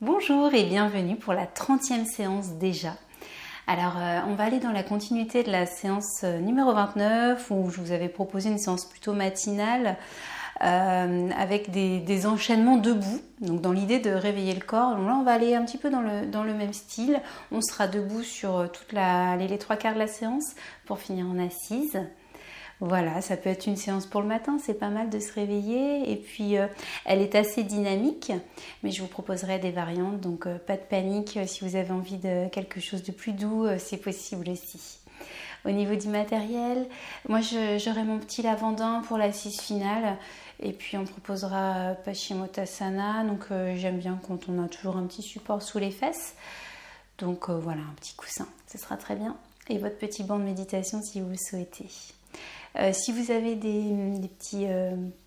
Bonjour et bienvenue pour la 30e séance déjà. Alors on va aller dans la continuité de la séance numéro 29 où je vous avais proposé une séance plutôt matinale avec des enchaînements debout, donc dans l'idée de réveiller le corps. Donc là on va aller un petit peu dans le même style. On sera debout sur les 3/4 de la séance pour finir en assise. Voilà, ça peut être une séance pour le matin, c'est pas mal de se réveiller. Et puis, elle est assez dynamique, mais je vous proposerai des variantes, donc pas de panique. Si vous avez envie de quelque chose de plus doux, c'est possible aussi. Au niveau du matériel, moi j'aurai mon petit lavandin pour l'assise finale. Et puis on proposera Paschimottanasana, donc j'aime bien quand on a toujours un petit support sous les fesses. Donc voilà, un petit coussin, ce sera très bien. Et votre petit banc de méditation si vous le souhaitez. Si vous avez des petits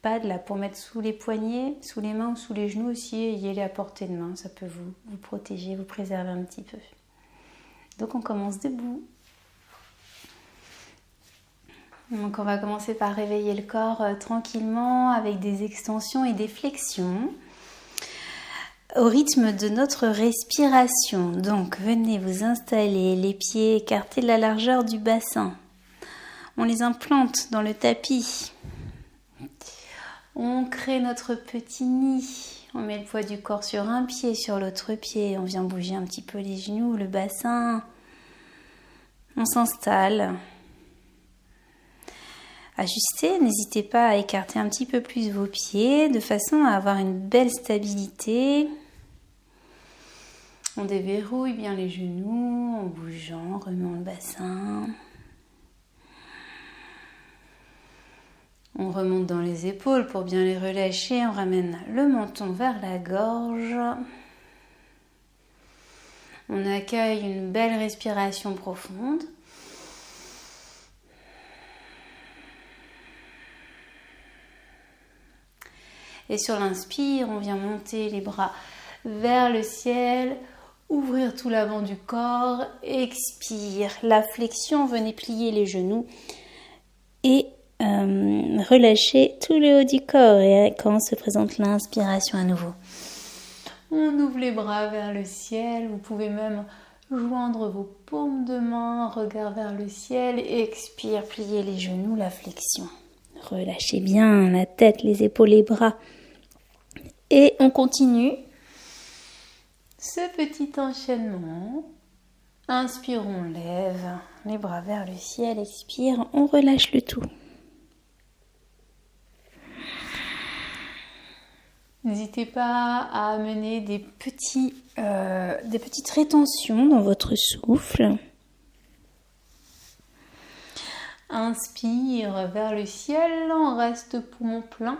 pads là pour mettre sous les poignets, sous les mains ou sous les genoux aussi, ayez-les à portée de main, ça peut vous protéger, vous préserver un petit peu. Donc on commence debout. Donc on va commencer par réveiller le corps tranquillement avec des extensions et des flexions au rythme de notre respiration. Donc venez vous installer, les pieds écartés de la largeur du bassin. On les implante dans le tapis. On crée notre petit nid. On met le poids du corps sur un pied, sur l'autre pied. On vient bouger un petit peu les genoux, le bassin. On s'installe. Ajustez, n'hésitez pas à écarter un petit peu plus vos pieds de façon à avoir une belle stabilité. On déverrouille bien les genoux en bougeant, en remuant le bassin. On remonte dans les épaules pour bien les relâcher. On ramène le menton vers la gorge. On accueille une belle respiration profonde. Et sur l'inspire, on vient monter les bras vers le ciel, ouvrir tout l'avant du corps. Expire. La flexion, venez plier les genoux et relâchez tout le haut du corps. Et quand se présente l'inspiration à nouveau, on ouvre les bras vers le ciel. Vous pouvez même joindre vos paumes de main, regard vers le ciel. Expire, pliez les genoux, la flexion. Relâchez bien la tête, les épaules, les bras. Et on continue ce petit enchaînement. Inspire, on lève les bras vers le ciel. Expire, on relâche le tout. N'hésitez pas à amener des petites rétentions dans votre souffle. Inspire vers le ciel, on reste poumon plein.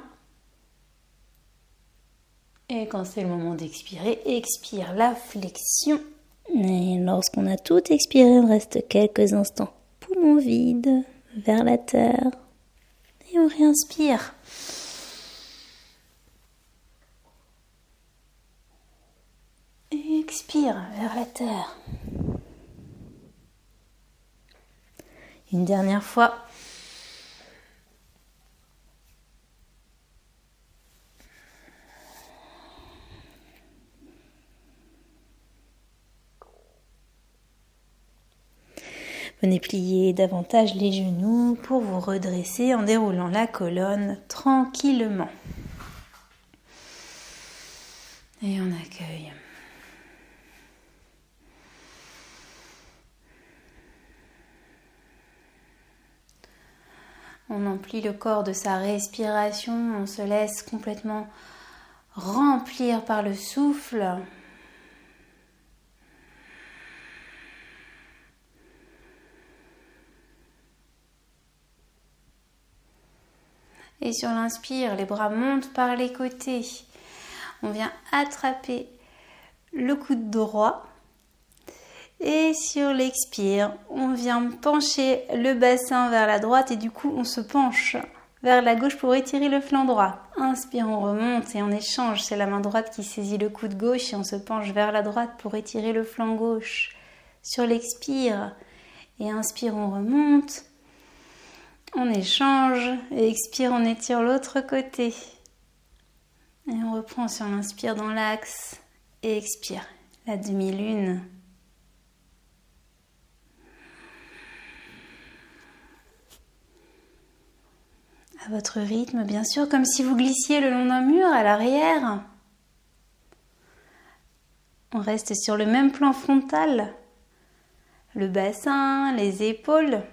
Et quand c'est le moment d'expirer, expire la flexion. Et lorsqu'on a tout expiré, on reste quelques instants poumon vide vers la terre. Et on réinspire. Et expire vers la terre. Une dernière fois. Venez plier davantage les genoux pour vous redresser en déroulant la colonne tranquillement. Et on accueille. On emplit le corps de sa respiration, on se laisse complètement remplir par le souffle. Et sur l'inspire, les bras montent par les côtés. On vient attraper le coude droit. Et sur l'expire, on vient pencher le bassin vers la droite et du coup on se penche vers la gauche pour étirer le flanc droit. Inspire, on remonte et on échange. C'est la main droite qui saisit le coude gauche et on se penche vers la droite pour étirer le flanc gauche. Sur l'expire et inspire, on remonte. On échange et expire, on étire l'autre côté. Et on reprend sur l'inspire dans l'axe et expire. La demi-lune. À votre rythme, bien sûr, comme si vous glissiez le long d'un mur à l'arrière. On reste sur le même plan frontal. Le bassin, les épaules,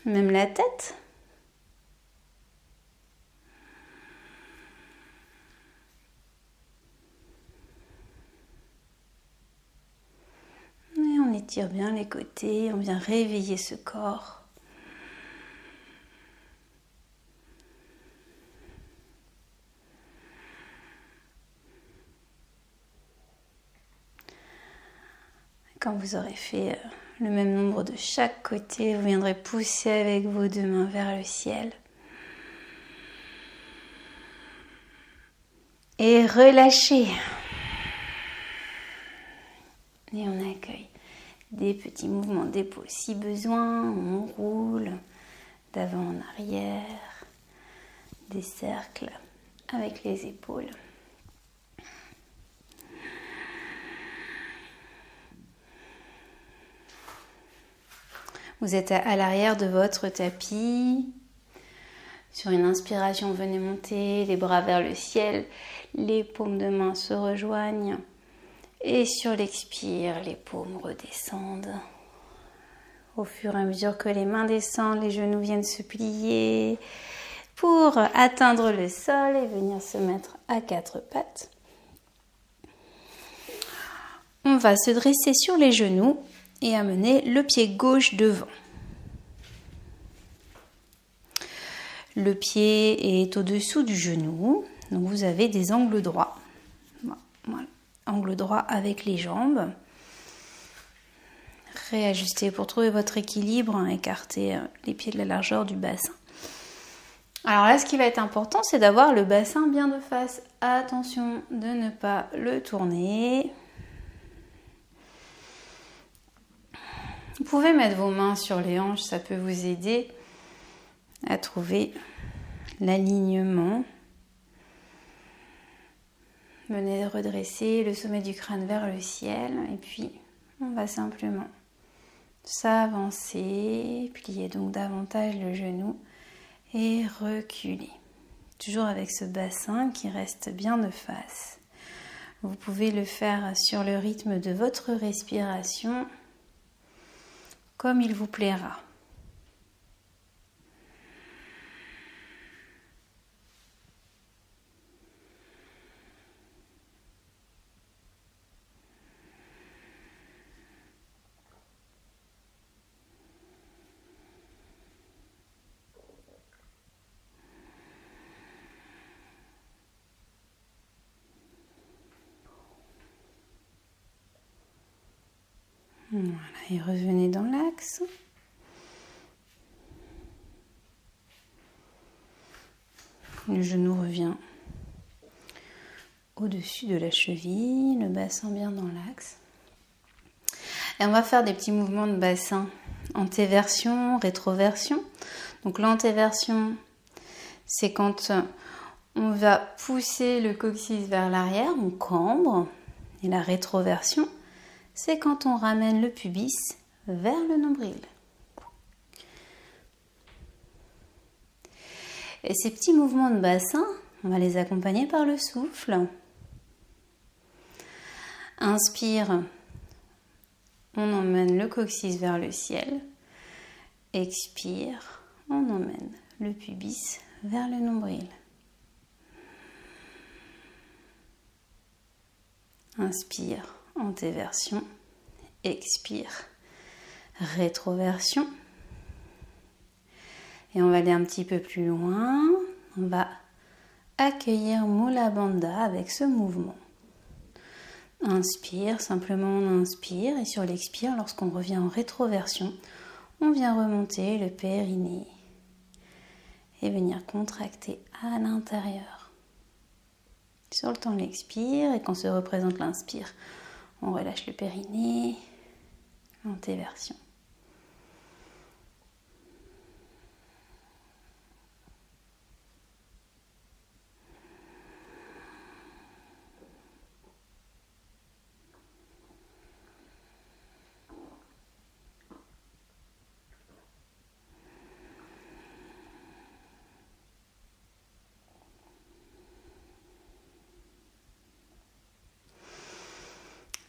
même la tête. Et on étire bien les côtés, on vient réveiller ce corps. Quand vous aurez fait le même nombre de chaque côté, vous viendrez pousser avec vos deux mains vers le ciel. Et relâchez. Et on accueille des petits mouvements d'épaule si besoin. On roule d'avant en arrière. Des cercles avec les épaules. Vous êtes à l'arrière de votre tapis. Sur une inspiration, venez monter les bras vers le ciel. Les paumes de main se rejoignent. Et sur l'expire, les paumes redescendent. Au fur et à mesure que les mains descendent, les genoux viennent se plier pour atteindre le sol et venir se mettre à quatre pattes. On va se dresser sur les genoux et amener le pied gauche devant. Le pied est au-dessous du genou, donc vous avez des angles droits. Voilà. Angle droit avec les jambes. Réajustez pour trouver votre équilibre, écartez les pieds de la largeur du bassin. Alors là, ce qui va être important, c'est d'avoir le bassin bien de face. Attention de ne pas le tourner. Vous pouvez mettre vos mains sur les hanches, ça peut vous aider à trouver l'alignement. Venez redresser le sommet du crâne vers le ciel et puis on va simplement s'avancer, plier donc davantage le genou et reculer. Toujours avec ce bassin qui reste bien de face. Vous pouvez le faire sur le rythme de votre respiration, comme il vous plaira. Voilà, et revenez dans l'axe. Le genou revient au-dessus de la cheville, le bassin bien dans l'axe. Et on va faire des petits mouvements de bassin, antéversion, rétroversion. Donc l'antéversion, c'est quand on va pousser le coccyx vers l'arrière, on cambre. Et la rétroversion, c'est quand on ramène le pubis vers le nombril. Et ces petits mouvements de bassin, on va les accompagner par le souffle. Inspire, on emmène le coccyx vers le ciel. Expire, on emmène le pubis vers le nombril. Inspire, antéversion. Expire, rétroversion. Et on va aller un petit peu plus loin. On va accueillir Mula Bandha avec ce mouvement. Inspire, simplement on inspire. Et sur l'expire, lorsqu'on revient en rétroversion, on vient remonter le périnée. Et venir contracter à l'intérieur. Sur le temps de l'expire, et quand se représente l'inspire, on relâche le périnée, antéversion.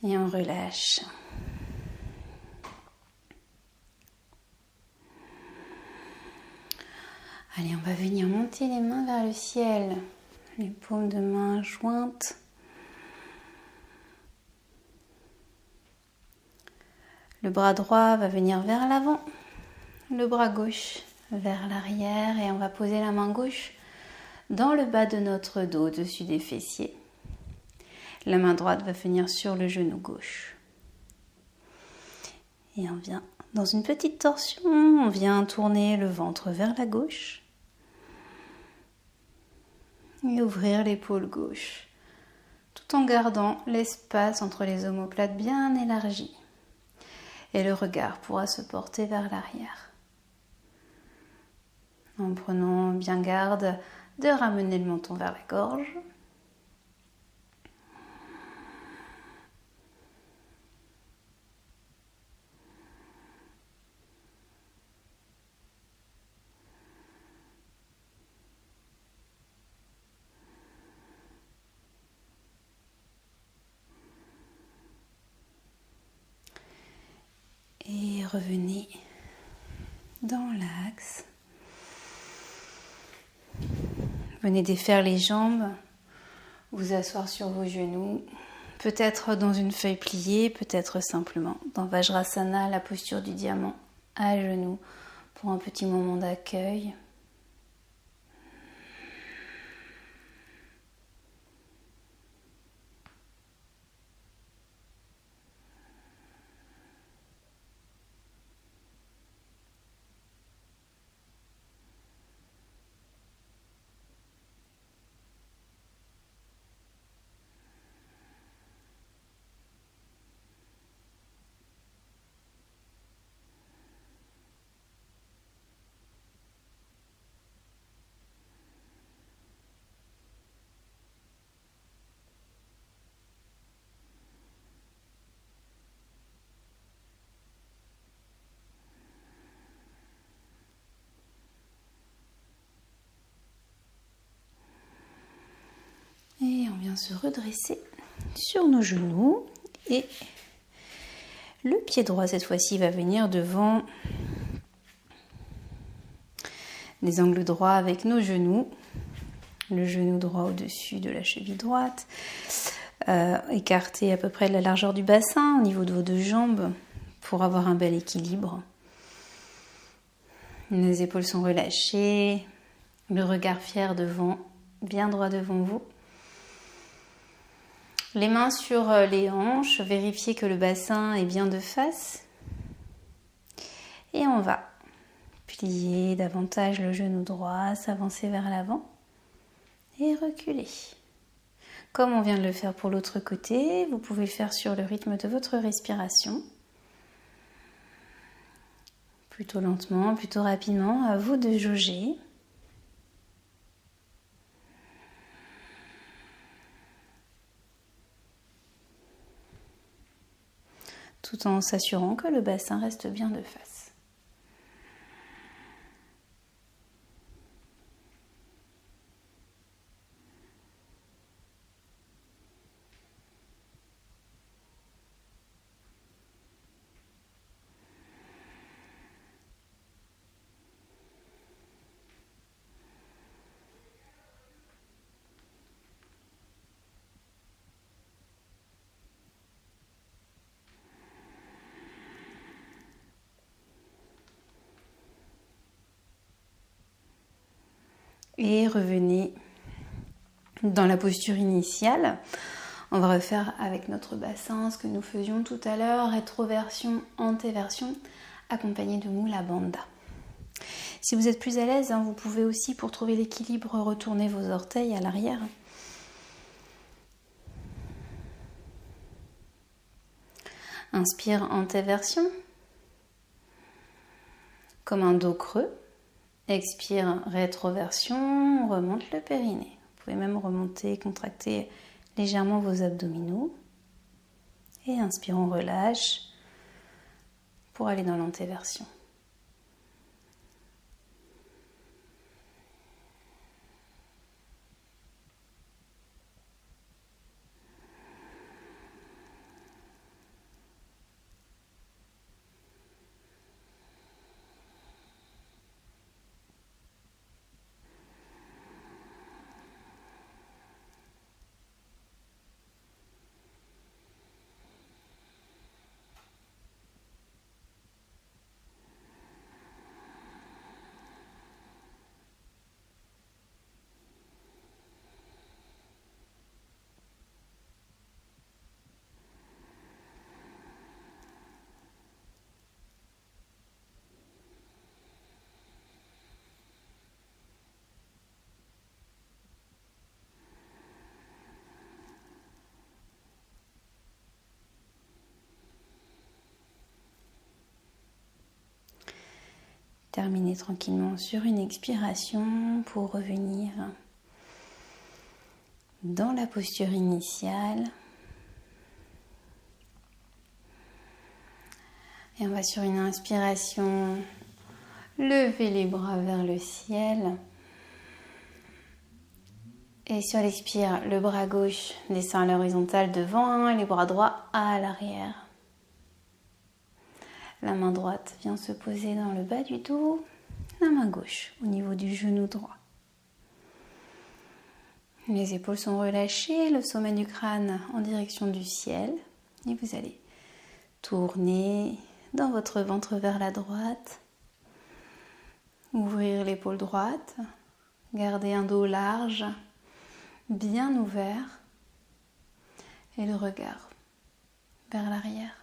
Et on relâche. Allez, on va venir monter les mains vers le ciel. Les paumes de main jointes. Le bras droit va venir vers l'avant. Le bras gauche vers l'arrière. Et on va poser la main gauche dans le bas de notre dos, au-dessus des fessiers. La main droite va venir sur le genou gauche. Et on vient dans une petite torsion. On vient tourner le ventre vers la gauche. Et ouvrir l'épaule gauche, tout en gardant l'espace entre les omoplates bien élargi. Et le regard pourra se porter vers l'arrière. En prenant bien garde de ramener le menton vers la gorge. Et revenez dans l'axe. Venez défaire les jambes, vous asseoir sur vos genoux, peut-être dans une feuille pliée, peut-être simplement dans Vajrasana, la posture du diamant à genoux, pour un petit moment d'accueil. Et on vient se redresser sur nos genoux et le pied droit cette fois-ci va venir devant les angles droits avec nos genoux. Le genou droit au-dessus de la cheville droite, écarté à peu près de la largeur du bassin au niveau de vos deux jambes pour avoir un bel équilibre. Les épaules sont relâchées, le regard fier devant, bien droit devant vous. Les mains sur les hanches, vérifiez que le bassin est bien de face. Et on va plier davantage le genou droit, s'avancer vers l'avant et reculer. Comme on vient de le faire pour l'autre côté, vous pouvez le faire sur le rythme de votre respiration. Plutôt lentement, plutôt rapidement, à vous de jauger. Tout en s'assurant que le bassin reste bien de face. Et revenez dans la posture initiale. On va refaire avec notre bassin ce que nous faisions tout à l'heure, rétroversion, antéversion, accompagné de Mula Bandha. Si vous êtes plus à l'aise, vous pouvez aussi, pour trouver l'équilibre, retourner vos orteils à l'arrière. Inspire, antéversion, comme un dos creux. Expire, rétroversion, on remonte le périnée. Vous pouvez même remonter, contracter légèrement vos abdominaux. Et inspire, on relâche pour aller dans l'antéversion. Terminez tranquillement sur une expiration pour revenir dans la posture initiale. Et on va sur une inspiration, lever les bras vers le ciel. Et sur l'expire, le bras gauche descend à l'horizontale devant et les bras droits à l'arrière. La main droite vient se poser dans le bas du dos, la main gauche au niveau du genou droit. Les épaules sont relâchées, le sommet du crâne en direction du ciel. Et vous allez tourner dans votre ventre vers la droite. Ouvrir l'épaule droite. Garder un dos large, bien ouvert. Et le regard vers l'arrière.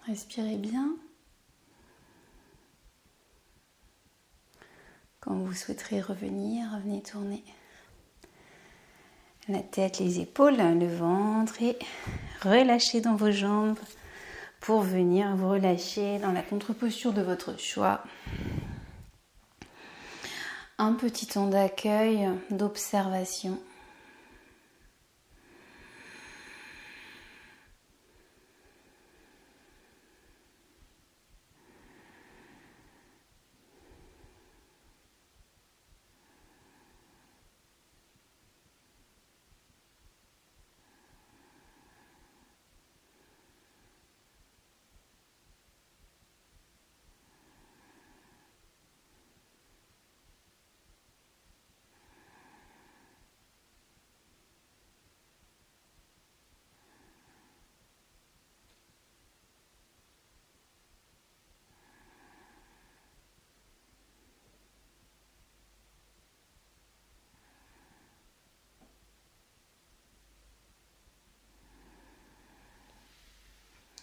Respirez bien. Quand vous souhaiterez revenir, revenez tourner la tête, les épaules, le ventre et relâchez dans vos jambes pour venir vous relâcher dans la contre-posture de votre choix. Un petit temps d'accueil, d'observation.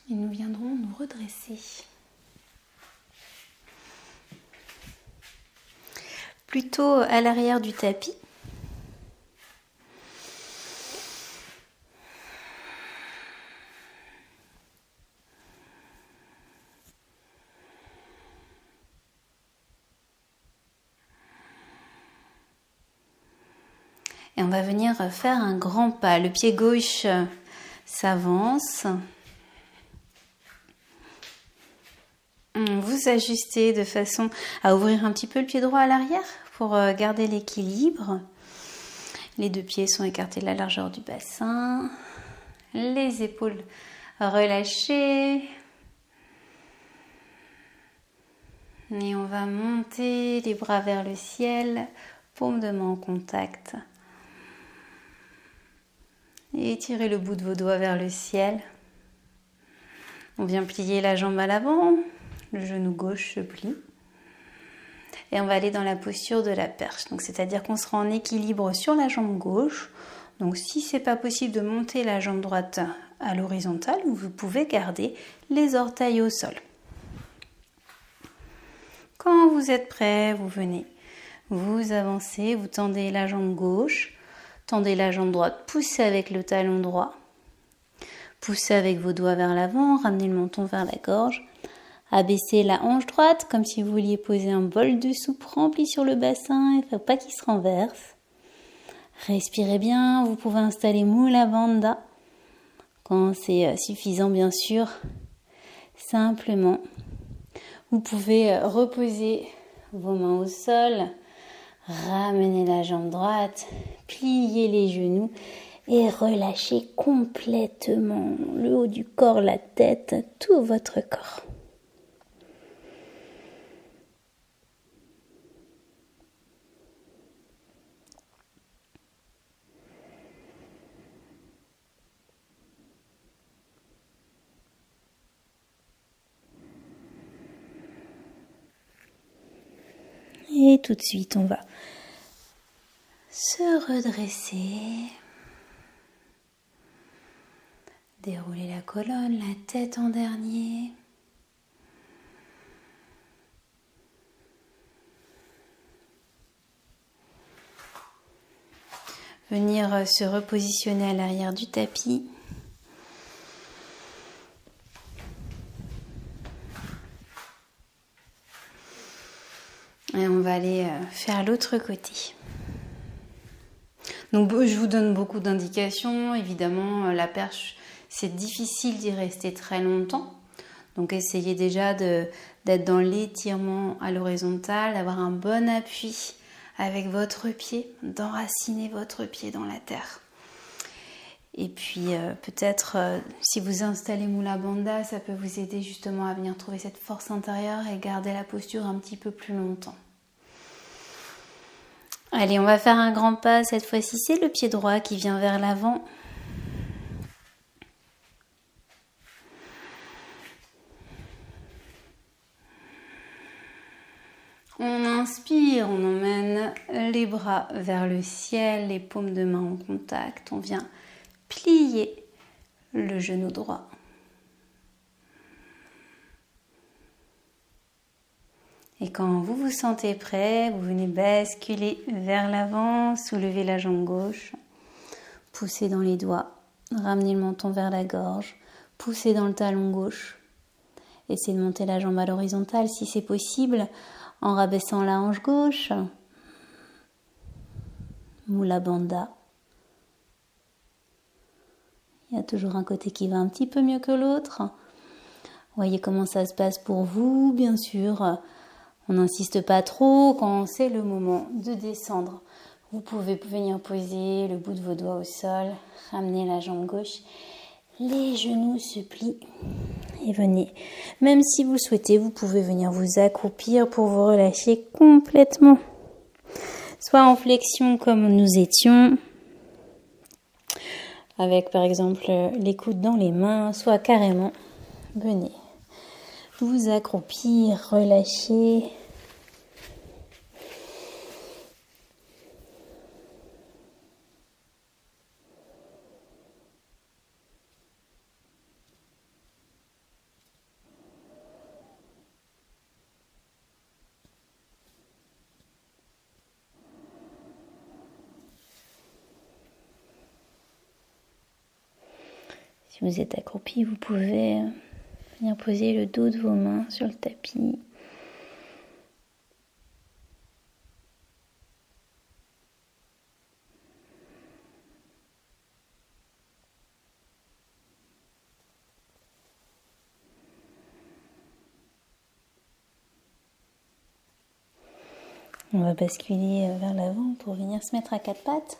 Et nous viendrons nous redresser. Plutôt à l'arrière du tapis. Et on va venir faire un grand pas. Le pied gauche s'avance. Vous ajustez de façon à ouvrir un petit peu le pied droit à l'arrière pour garder l'équilibre. Les deux pieds sont écartés de la largeur du bassin. Les épaules relâchées. Et on va monter les bras vers le ciel, paume de main en contact. Et étirez le bout de vos doigts vers le ciel. On vient plier la jambe à l'avant. Le genou gauche se plie. Et on va aller dans la posture de la perche. Donc, c'est-à-dire qu'on sera en équilibre sur la jambe gauche. Donc, si ce n'est pas possible de monter la jambe droite à l'horizontale, vous pouvez garder les orteils au sol. Quand vous êtes prêt, vous venez, vous avancez, vous tendez la jambe gauche, tendez la jambe droite, poussez avec le talon droit. Poussez avec vos doigts vers l'avant, ramenez le menton vers la gorge. Abaissez la hanche droite comme si vous vouliez poser un bol de soupe rempli sur le bassin. Il ne faut pas qu'il se renverse. Respirez bien. Vous pouvez installer Mula Bandha quand c'est suffisant, bien sûr. Simplement, vous pouvez reposer vos mains au sol. Ramenez la jambe droite. Pliez les genoux. Et relâchez complètement le haut du corps, la tête, tout votre corps. Et tout de suite, on va se redresser. Dérouler la colonne, la tête en dernier. Venir se repositionner à l'arrière du tapis. Et on va aller faire l'autre côté. Donc je vous donne beaucoup d'indications. Évidemment, la perche, c'est difficile d'y rester très longtemps. Donc essayez déjà d'être dans l'étirement à l'horizontale, d'avoir un bon appui avec votre pied, d'enraciner votre pied dans la terre. Et puis peut-être si vous installez Mula Bandha, ça peut vous aider justement à venir trouver cette force intérieure et garder la posture un petit peu plus longtemps. Allez, on va faire un grand pas. Cette fois-ci, c'est le pied droit qui vient vers l'avant. On inspire, on emmène les bras vers le ciel, les paumes de main en contact. On vient plier le genou droit. Et quand vous vous sentez prêt, vous venez basculer vers l'avant, soulever la jambe gauche, poussez dans les doigts, ramenez le menton vers la gorge, poussez dans le talon gauche. Essayez de monter la jambe à l'horizontale si c'est possible, en rabaissant la hanche gauche. Mula Bandha. Il y a toujours un côté qui va un petit peu mieux que l'autre. Voyez comment ça se passe pour vous, bien sûr. On n'insiste pas trop quand c'est le moment de descendre. Vous pouvez venir poser le bout de vos doigts au sol, ramener la jambe gauche, les genoux se plient et venez. Même si vous le souhaitez, vous pouvez venir vous accroupir pour vous relâcher complètement. Soit en flexion comme nous étions, avec par exemple les coudes dans les mains, soit carrément, venez vous accroupir, relâcher. Si vous êtes accroupi, vous pouvez venir poser le dos de vos mains sur le tapis. On va basculer vers l'avant pour venir se mettre à quatre pattes.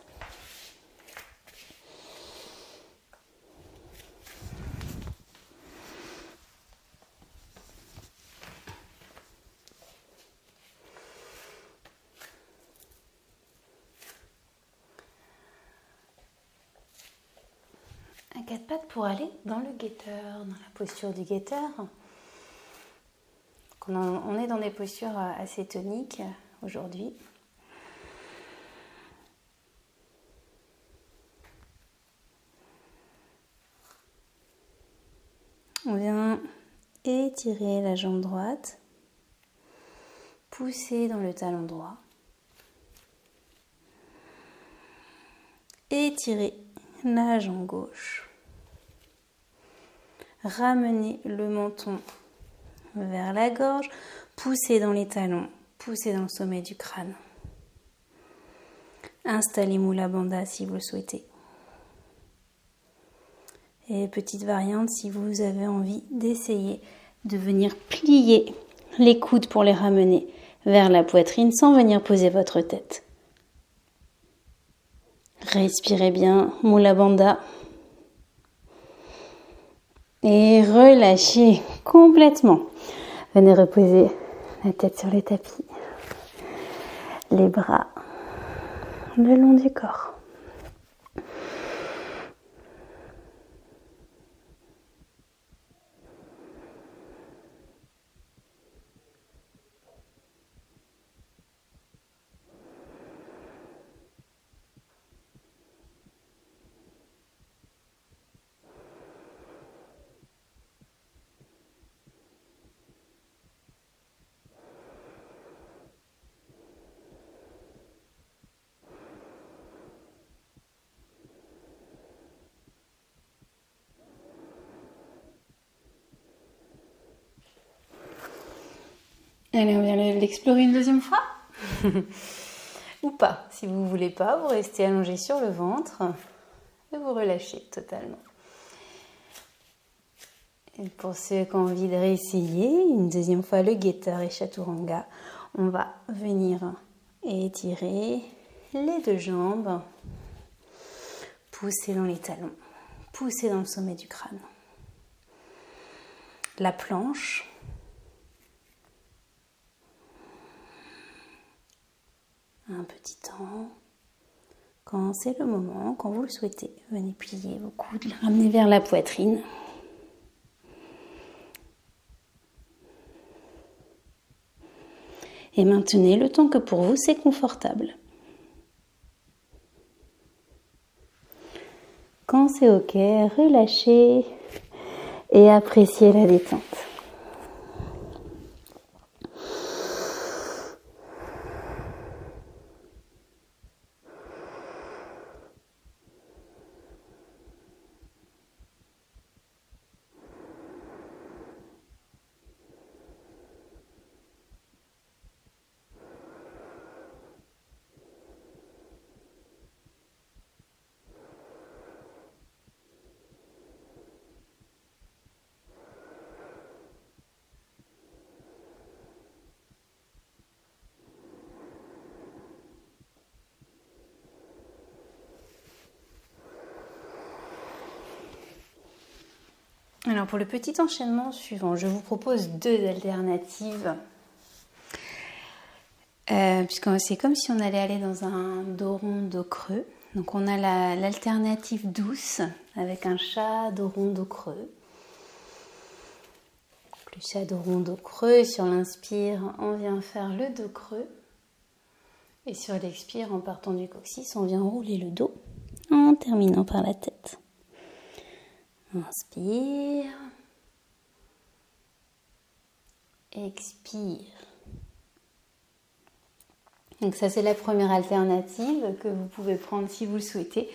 À quatre pattes pour aller dans le guetteur, dans la posture du guetteur. On est dans des postures assez toniques aujourd'hui. On vient étirer la jambe droite, pousser dans le talon droit, étirer la jambe gauche, ramener le menton vers la gorge, pousser dans les talons, pousser dans le sommet du crâne. Installez Mula Bandha si vous le souhaitez. Et petite variante, si vous avez envie d'essayer de venir plier les coudes pour les ramener vers la poitrine sans venir poser votre tête. Respirez bien, Mula Bandha. Et relâchez complètement. Venez reposer la tête sur les tapis. Les bras le long du corps. Allez, on vient l'explorer une deuxième fois. Ou pas. Si vous ne voulez pas, vous restez allongé sur le ventre et vous relâchez totalement. Et pour ceux qui ont envie de réessayer, une deuxième fois le Geta et Chaturanga, on va venir étirer les deux jambes, pousser dans les talons, pousser dans le sommet du crâne. La planche. Un petit temps. Quand c'est le moment, quand vous le souhaitez, venez plier vos coudes, les ramener vers la poitrine. Et maintenez le temps que pour vous c'est confortable. Quand c'est ok, relâchez et appréciez la détente. Alors pour le petit enchaînement suivant, je vous propose deux alternatives. Puisque c'est comme si on allait aller dans un dos rond, dos creux. Donc on a l'alternative douce avec un chat, dos rond, dos creux. Le chat, dos rond, dos creux. Sur l'inspire, on vient faire le dos creux. Et sur l'expire, en partant du coccyx, on vient rouler le dos en terminant par la tête. Inspire. Expire. Donc ça, c'est la première alternative que vous pouvez prendre si vous le souhaitez.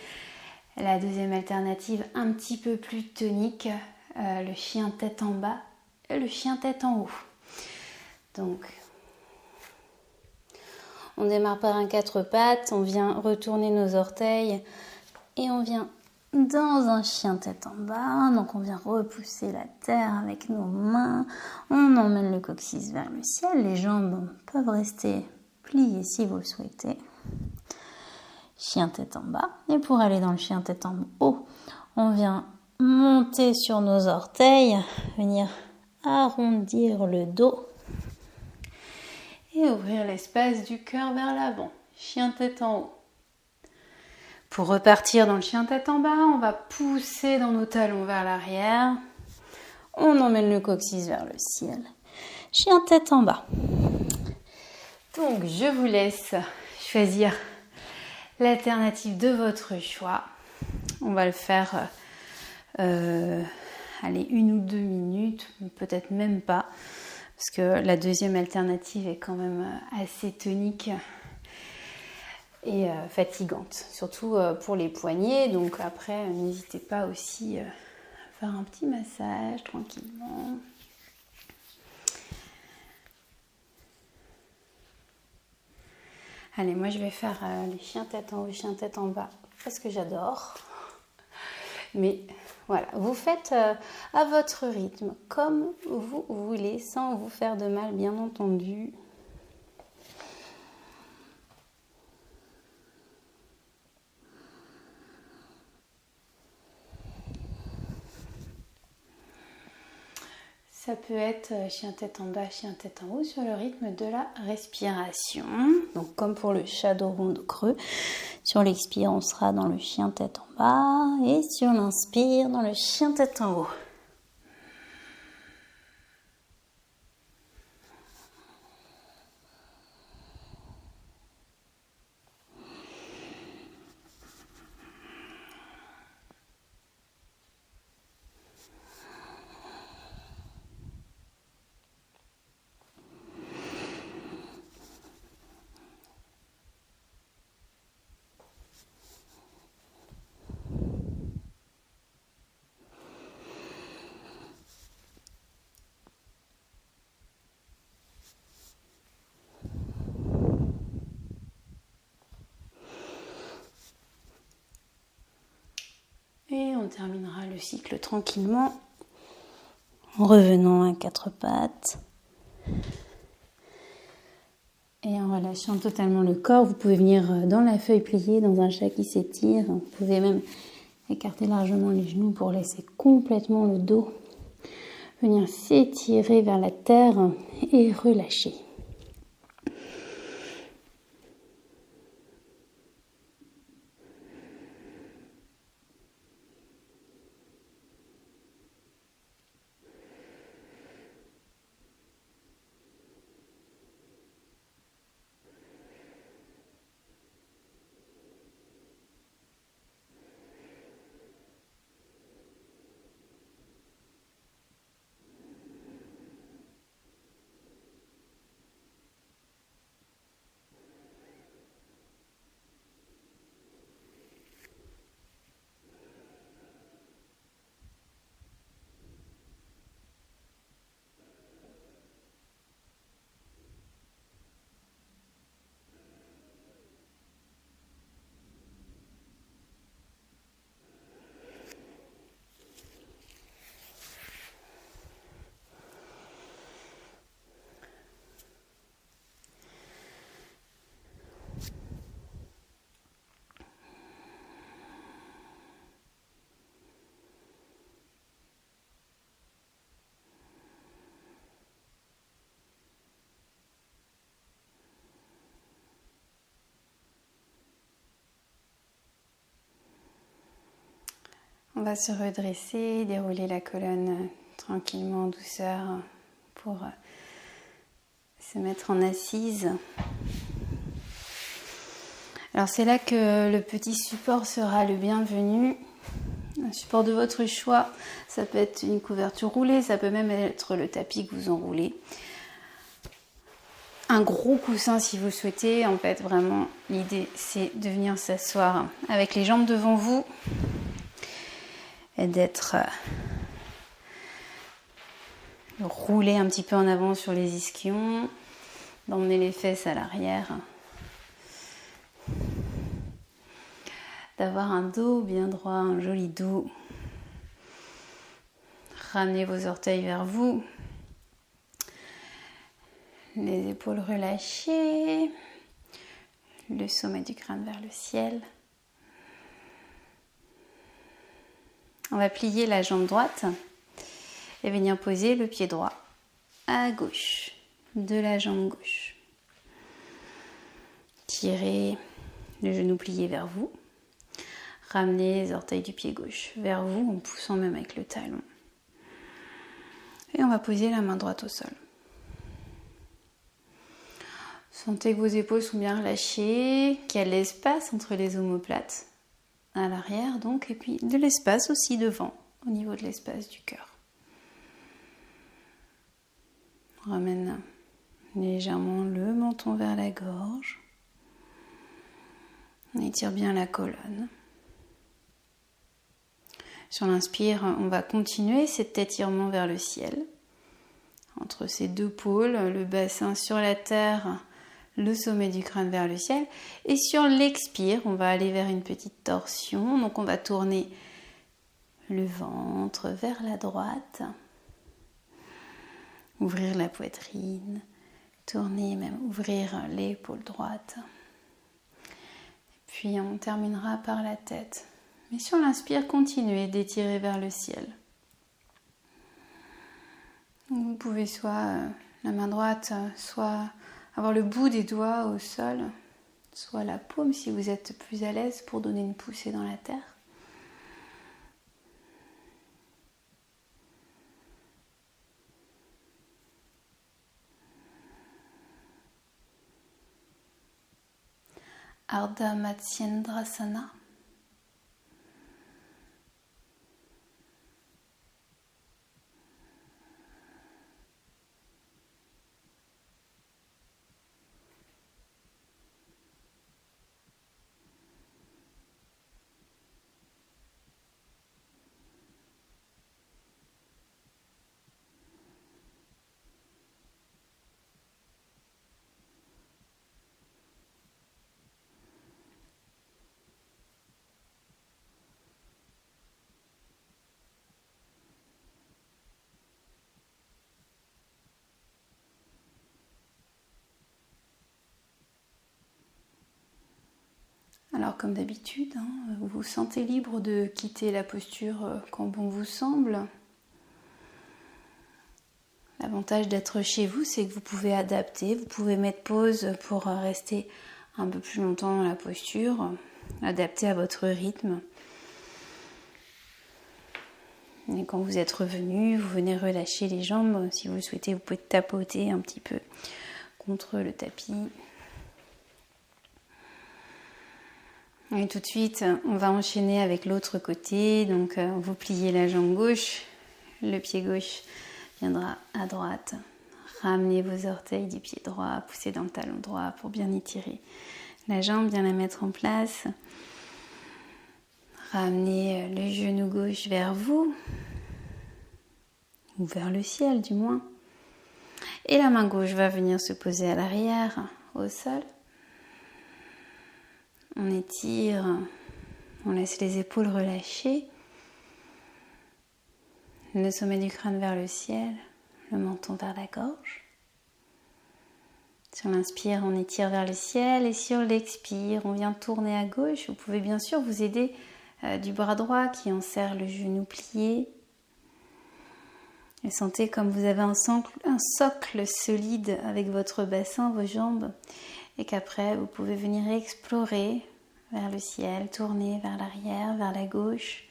La deuxième alternative, un petit peu plus tonique, le chien tête en bas et le chien tête en haut. Donc, on démarre par un 4 pattes, on vient retourner nos orteils et on vient dans un chien tête en bas. Donc on vient repousser la terre avec nos mains. On emmène le coccyx vers le ciel. Les jambes peuvent rester pliées si vous le souhaitez. Chien tête en bas. Et pour aller dans le chien tête en haut, on vient monter sur nos orteils, venir arrondir le dos et ouvrir l'espace du cœur vers l'avant. Chien tête en haut. Pour repartir dans le chien tête en bas, on va pousser dans nos talons vers l'arrière. On emmène le coccyx vers le ciel. Chien tête en bas. Donc, je vous laisse choisir l'alternative de votre choix. On va le faire, 1 ou 2 minutes, peut-être même pas, parce que la deuxième alternative est quand même assez tonique et fatigante, surtout pour les poignets. Donc après, n'hésitez pas aussi à faire un petit massage tranquillement. Allez, moi je vais faire les chiens tête en haut, chiens tête en bas, parce que j'adore. Mais voilà, vous faites à votre rythme, comme vous voulez, sans vous faire de mal, bien entendu. Ça peut être chien tête en bas, chien tête en haut sur le rythme de la respiration. Donc comme pour le chat dos rond dos creux, sur l'expire on sera dans le chien tête en bas et sur l'inspire dans le chien tête en haut. on terminera le cycle tranquillement en revenant à quatre pattes. Et en relâchant totalement le corps, vous pouvez venir dans la feuille pliée, dans un chat qui s'étire. Vous pouvez même écarter largement les genoux pour laisser complètement le dos venir s'étirer vers la terre et relâcher. On va se redresser, dérouler la colonne tranquillement en douceur pour se mettre en assise. Alors c'est là que le petit support sera le bienvenu. Un support de votre choix, ça peut être une couverture roulée, ça peut même être le tapis que vous enroulez. Un gros coussin si vous souhaitez. En fait, vraiment, l'idée c'est de venir s'asseoir avec les jambes devant vous et d'être roulé un petit peu en avant sur les ischions, d'emmener les fesses à l'arrière, d'avoir un dos bien droit, un joli dos. Ramenez vos orteils vers vous, les épaules relâchées, le sommet du crâne vers le ciel. On va plier la jambe droite et venir poser le pied droit à gauche de la jambe gauche. Tirez le genou plié vers vous. Ramenez les orteils du pied gauche vers vous en poussant même avec le talon. Et on va poser la main droite au sol. Sentez que vos épaules sont bien relâchées, qu'il y a de l'espace entre les omoplates à l'arrière donc, et puis de l'espace aussi devant, au niveau de l'espace du cœur. On ramène légèrement le menton vers la gorge. On étire bien la colonne. Sur l'inspire, on va continuer cet étirement vers le ciel. Entre ces deux pôles, le bassin sur la terre, le sommet du crâne vers le ciel. Et sur l'expire, on va aller vers une petite torsion. Donc on va tourner le ventre vers la droite. Ouvrir la poitrine. Tourner, même ouvrir l'épaule droite. Et puis on terminera par la tête. Mais sur l'inspire, continuez d'étirer vers le ciel. Vous pouvez soit la main droite, soit avoir le bout des doigts au sol, soit la paume si vous êtes plus à l'aise pour donner une poussée dans la terre. Ardha Matsyendrasana. Alors comme d'habitude, vous vous sentez libre de quitter la posture quand bon vous semble. L'avantage d'être chez vous, c'est que vous pouvez adapter, vous pouvez mettre pause pour rester un peu plus longtemps dans la posture, adapter à votre rythme. Et quand vous êtes revenu, vous venez relâcher les jambes. Si vous le souhaitez, vous pouvez tapoter un petit peu contre le tapis. Et tout de suite, on va enchaîner avec l'autre côté. Donc, vous pliez la jambe gauche, le pied gauche viendra à droite. Ramenez vos orteils du pied droit, poussez dans le talon droit pour bien étirer la jambe, bien la mettre en place. Ramenez le genou gauche vers vous, ou vers le ciel du moins. Et la main gauche va venir se poser à l'arrière, au sol. On étire, on laisse les épaules relâchées. Le sommet du crâne vers le ciel, le menton vers la gorge. Sur l'inspire, on étire vers le ciel et sur l'expire, on vient tourner à gauche. Vous pouvez bien sûr vous aider du bras droit qui enserre le genou plié. Et sentez comme vous avez un socle solide avec votre bassin, vos jambes. Et qu'après, vous pouvez venir explorer vers le ciel, tourner vers l'arrière, vers la gauche.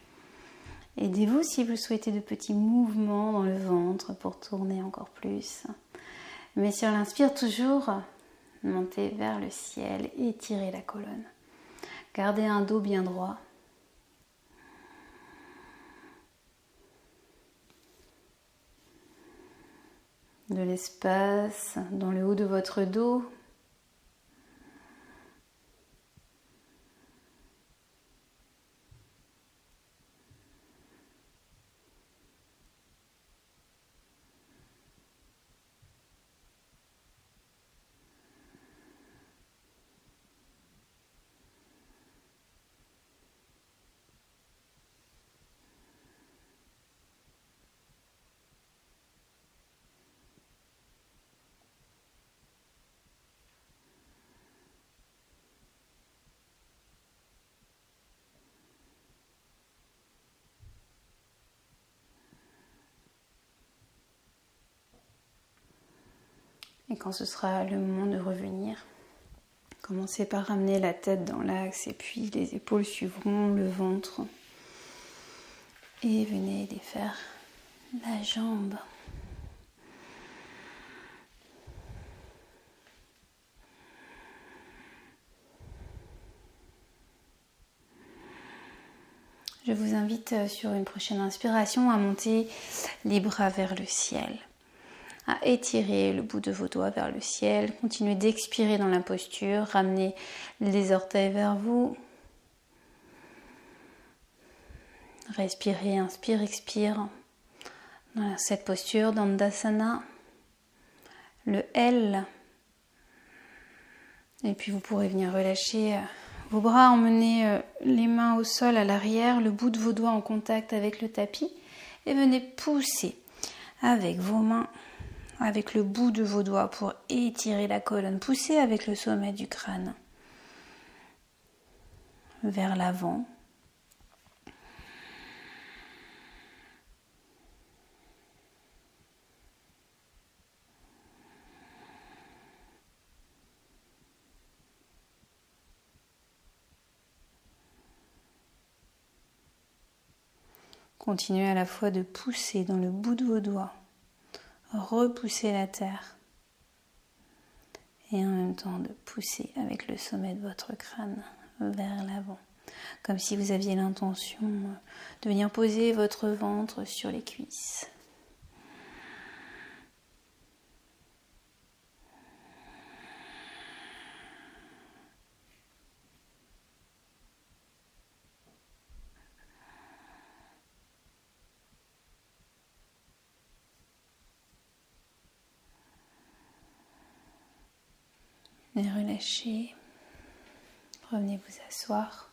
Aidez-vous si vous souhaitez de petits mouvements dans le ventre pour tourner encore plus. Mais sur l'inspire, toujours montez vers le ciel et étirez la colonne. Gardez un dos bien droit. De l'espace dans le haut de votre dos. Et quand ce sera le moment de revenir, commencez par ramener la tête dans l'axe et puis les épaules suivront le ventre. Et venez défaire la jambe. Je vous invite sur une prochaine inspiration à monter les bras vers le ciel, à étirer le bout de vos doigts vers le ciel. Continuez d'expirer dans la posture, ramenez les orteils vers vous. Respirez, inspire, expire. Dans cette posture d'Andasana, le L. Et puis vous pourrez venir relâcher vos bras, emmenez les mains au sol à l'arrière, le bout de vos doigts en contact avec le tapis. Et venez pousser avec vos mains, avec le bout de vos doigts pour étirer la colonne. Poussez avec le sommet du crâne vers l'avant. Continuez à la fois de pousser dans le bout de vos doigts, repousser la terre et en même temps de pousser avec le sommet de votre crâne vers l'avant, comme si vous aviez l'intention de venir poser votre ventre sur les cuisses. Et relâchez. Revenez vous asseoir.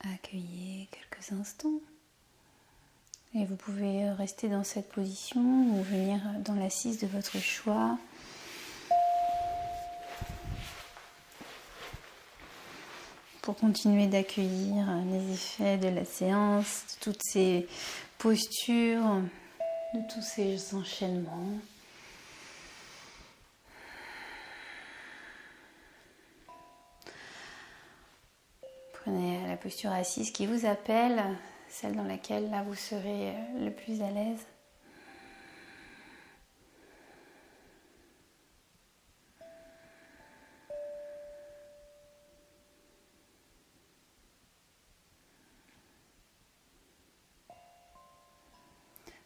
Accueillez quelques instants Et vous pouvez rester dans cette position ou venir dans l'assise de votre choix. Pour continuer d'accueillir les effets de la séance, de toutes ces postures, de tous ces enchaînements. Prenez la posture assise qui vous appelle, celle dans laquelle là vous serez le plus à l'aise.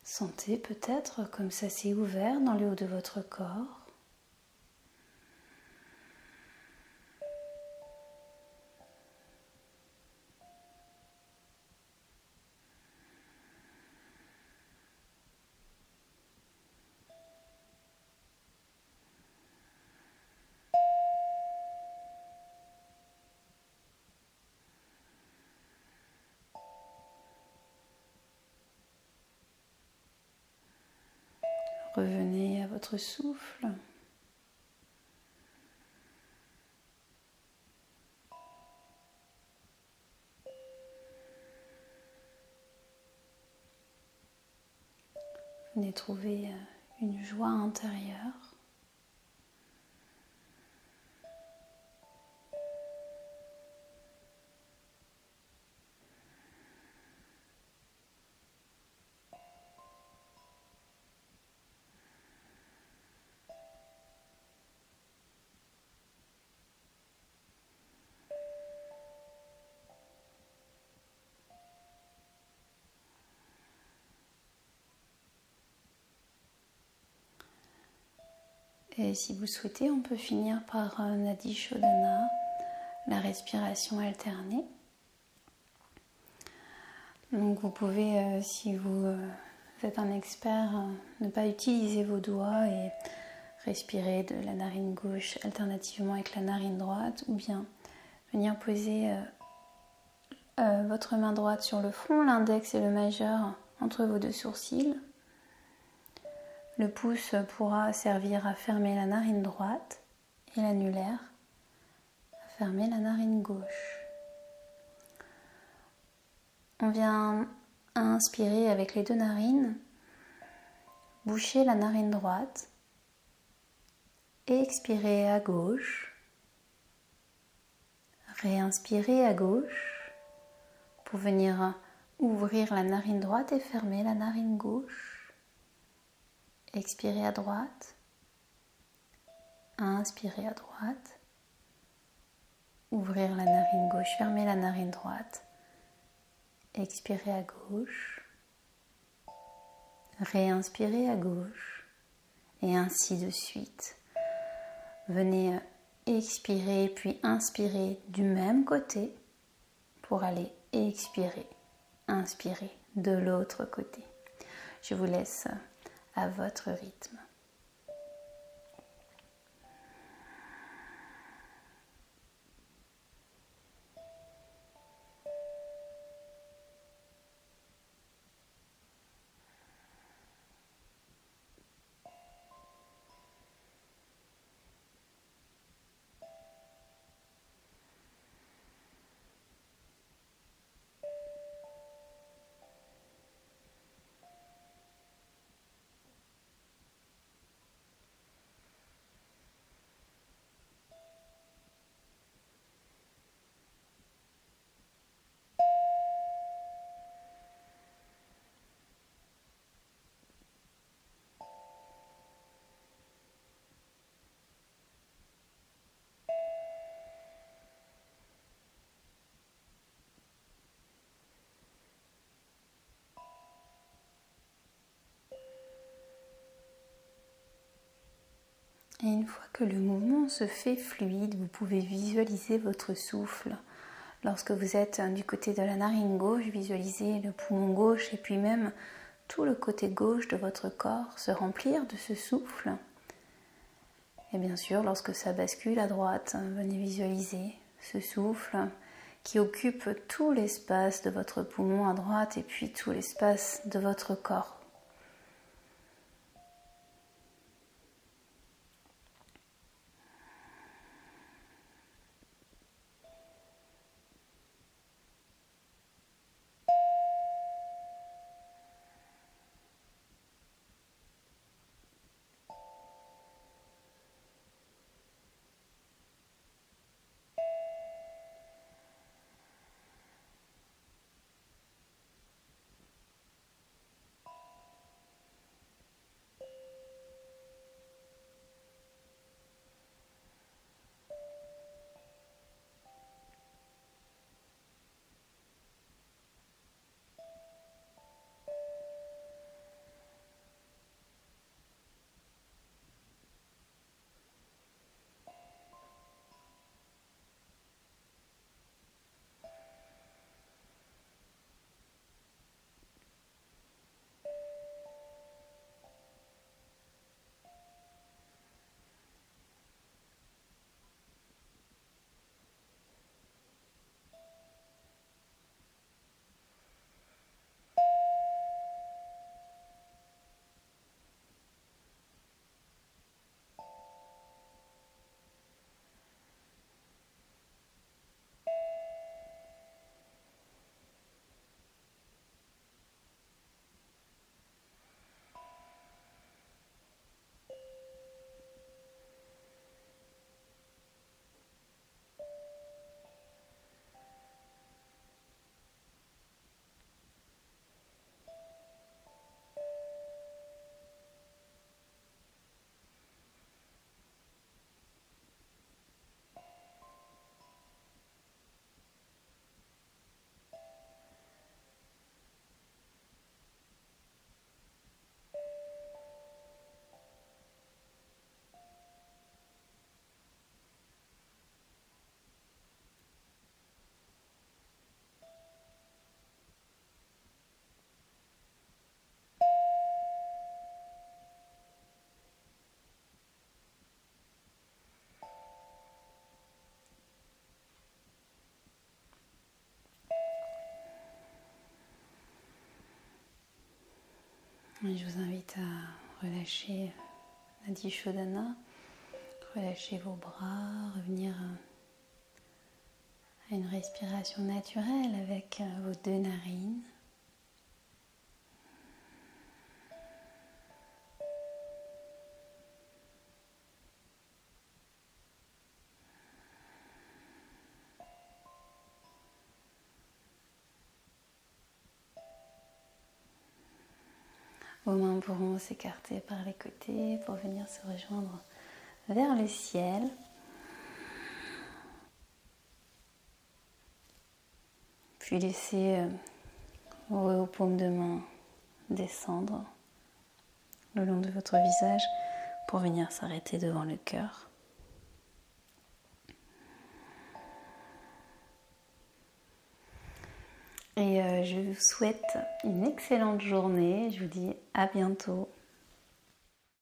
Sentez peut-être comme ça s'est ouvert dans le haut de votre corps. Revenez à votre souffle. Venez trouver une joie intérieure. Et si vous souhaitez, on peut finir par Nadi Shodhana, la respiration alternée. Donc vous pouvez, si vous êtes un expert, ne pas utiliser vos doigts et respirer de la narine gauche alternativement avec la narine droite, ou bien venir poser votre main droite sur le front, l'index et le majeur entre vos deux sourcils. Le pouce pourra servir à fermer la narine droite et l'annulaire à fermer la narine gauche. On vient inspirer avec les deux narines, boucher la narine droite et expirer à gauche. Réinspirer à gauche pour venir ouvrir la narine droite et fermer la narine gauche. Expirez à droite, inspirez à droite, ouvrir la narine gauche, fermer la narine droite, expirez à gauche, réinspirez à gauche et ainsi de suite. Venez expirer puis inspirer du même côté pour aller expirer, inspirer de l'autre côté. Je vous laisse à votre rythme. Et une fois que le mouvement se fait fluide, vous pouvez visualiser votre souffle. Lorsque vous êtes du côté de la narine gauche, visualisez le poumon gauche et puis même tout le côté gauche de votre corps se remplir de ce souffle. Et bien sûr, lorsque ça bascule à droite, venez visualiser ce souffle qui occupe tout l'espace de votre poumon à droite et puis tout l'espace de votre corps. Et je vous invite à relâcher Nadi Shodhana, relâcher vos bras, revenir à une respiration naturelle avec vos deux narines. Vos mains pourront s'écarter par les côtés pour venir se rejoindre vers le ciel. Puis laissez vos paumes de main descendre le long de votre visage pour venir s'arrêter devant le cœur. Et je vous souhaite une excellente journée. Je vous dis à bientôt.